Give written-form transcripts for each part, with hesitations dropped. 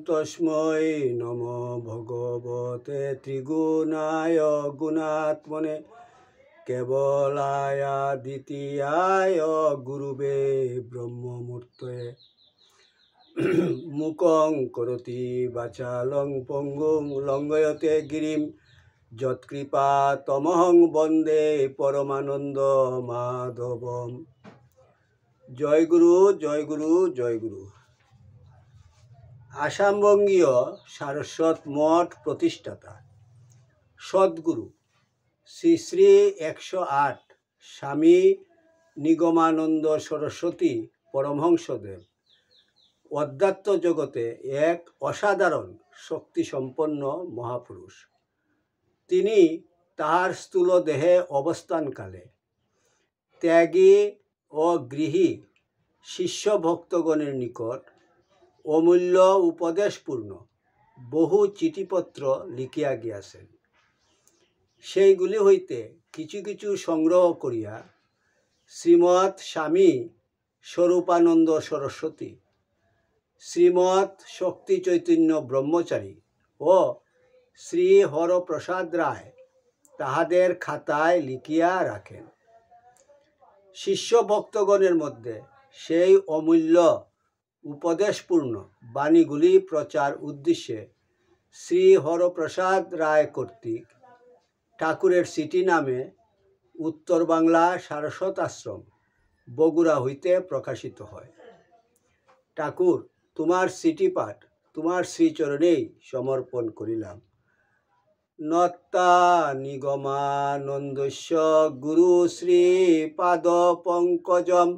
তস্मै নমো ভগবতে ত্রিগুণায় গুণাত্মনে কেবলায় দ্বিতীয়ায় গুরুবে ব্রহ্মমূর্তয়ে মুকং করতি বাচালং পঙ্গুং লঙ্ঘয়তে গিরিম যৎকৃপা তমহং বন্দে পরমানন্দ মাধবম। জয় গুরু, জয় গুরু, জয় গুরু। আসামবঙ্গীয় সারস্বত মঠ প্রতিষ্ঠাতা সদ্গুরু শ্রী শ্রী 108 স্বামী নিগমানন্দ সরস্বতী পরমহংসদেব অধ্যাত্ম জগতে এক অসাধারণ শক্তিসম্পন্ন মহাপুরুষ। তিনি তাহার স্থূল দেহে অবস্থানকালে ত্যাগী ও গৃহী শিষ্য ভক্তগণের নিকট অমূল্য উপদেশপূর্ণ বহু চিঠিপত্র লিখিয়া গিয়াছেন। সেইগুলি হইতে কিছু কিছু সংগ্রহ করিয়া শ্রীমৎ স্বামী স্বরূপানন্দ সরস্বতী, শ্রীমৎ শক্তি চৈতন্য ব্রহ্মচারী ও শ্রী হরপ্রসাদ রায় তাহাদের খাতায় লিখিয়া রাখেন। শিষ্য ভক্তগণের মধ্যে সেই অমূল্য উপদেশপূর্ণ বাণীগুলি প্রচার উদ্দেশ্যে শ্রী হরপ্রসাদ রায় কর্তৃক ঠাকুরের সিটি নামে উত্তর বাংলা সারস্বত আশ্রম বগুড়া হইতে প্রকাশিত হয়। ঠাকুর, তোমার সিটি পাঠ তোমার শ্রীচরণেই সমর্পণ করিলাম। নত্তা নিগমানন্দস্য গুরু শ্রী পাদ পঙ্কজম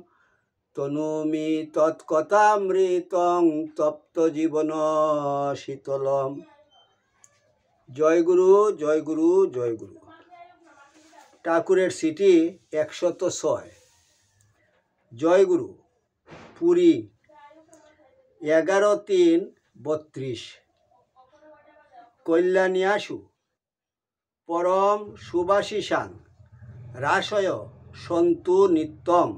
তনুমি তৎকথামৃতং তপ্ত জীবন শীতলম। জয় গুরু, জয় গুরু, জয় গুরু। ঠাকুরের সিটি 106। জয় গুরু, পুরী 11/3/32। কল্যাণিয়াসু পরম সুভাষিসাং রাসয় সন্তু নিত্যম।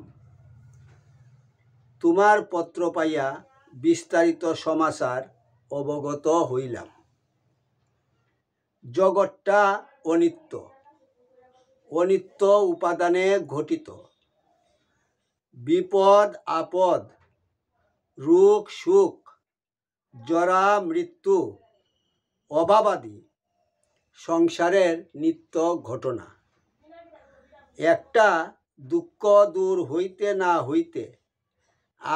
তোমার পত্র পাইয়া বিস্তারিত সমাচার অবগত হইলাম। জগৎটা অনিত্য, অনিত্য উপাদানে ঘটিত। বিপদ আপদ, রোগ সুখ, জরা মৃত্যু, অভাবাদি সংসারের নিত্য ঘটনা। একটা দুঃখ দূর হইতে না হইতে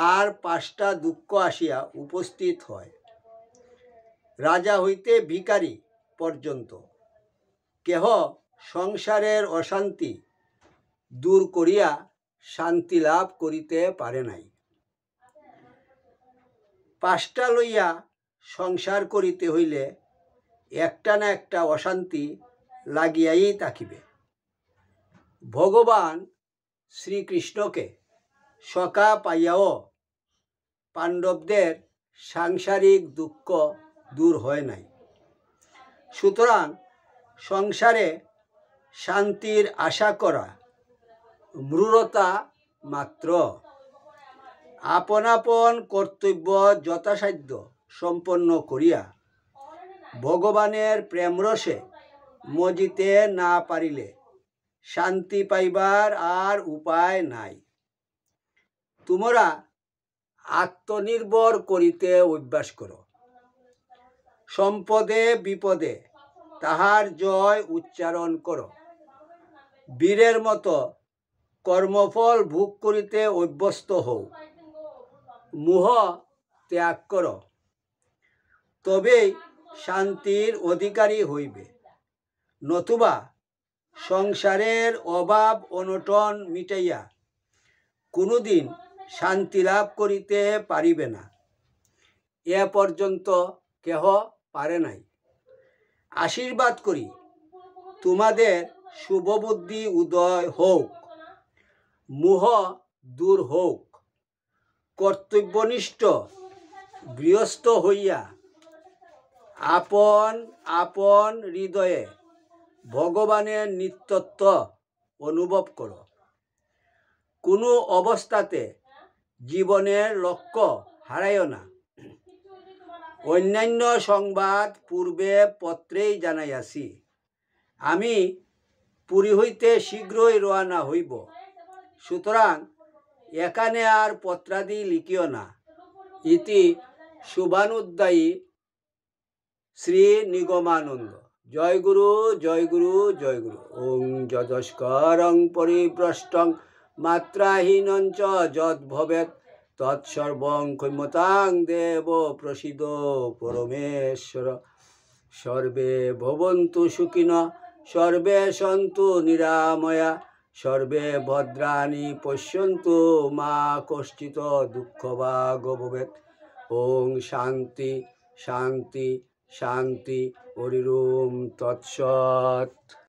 আর 5টা দুঃখ আসিয়া উপস্থিত হয়। রাজা হইতে ভিখারি পর্যন্ত কেহ সংসারের অশান্তি দূর করিয়া শান্তি লাভ করিতে পারে নাই। 5টা লইয়া সংসার করিতে হইলে একটা না একটা অশান্তি লাগিয়াই থাকিবে। ভগবান শ্রীকৃষ্ণকে সখা পাইয়াও পাণ্ডবদের সাংসারিক দুঃখ দূর হয় নাই। সুতরাং সংসারে শান্তির আশা করা মূঢ়তা মাত্র। আপন আপন কর্তব্য যথাসাধ্য সম্পন্ন করিয়া ভগবানের প্রেমরসে মজিতে না পারিলে শান্তি পাইবার আর উপায় নাই। তোমরা আত্মনির্ভর করিতে অভ্যাস করো। সম্পদে বিপদে তাহার জয় উচ্চারণ করো। বীরের মতো কর্মফল ভোগ করিতে অভ্যস্ত হও। মোহ ত্যাগ করো, তবেই শান্তির অধিকারী হইবে। নতুবা সংসারের অভাব অনটন মিটাইয়া কোনোদিন শান্তি লাভ করিতে পারিবে না। এ পর্যন্ত কেহ পারে নাই। আশীর্বাদ করি, তোমাদের শুভবুদ্ধি উদয় হোক, মোহ দূর হোক। কর্তব্যনিষ্ঠ গৃহস্থ হইয়া আপন আপন হৃদয়ে ভগবানের নিত্যত্ব অনুভব করো। কোনো অবস্থাতে জীবনের লক্ষ্য হারাইও না। অন্যান্য সংবাদ পূর্বে পত্রেই জানাইয়াছি। আমি পুরী হইতে শীঘ্রই রওনা হইব, সুতরাং এখানে আর পত্রাদি লিখিও না। ইতি শুভানুদ্দায়ী শ্রী নিগমানন্দ। জয় গুরু, জয় গুরু, জয় গুরু। ওং যদস্করং পরিভ্রষ্টং মাত্রাহীনং চ যদ্ভবেৎ তৎসর্বং ক্ষম্যতাং দেব প্রসীদ পরমেশ্বর। সর্বে ভবন্তু সুখিনঃ, সর্বে সন্তু নিরাময়া, সর্বে ভদ্রাণি পশ্যন্তু মা কশ্চিৎ দুঃখভাগ্ ভবেৎ। ওং শান্তি শান্তি শান্তি। হরি ওম তৎসৎ।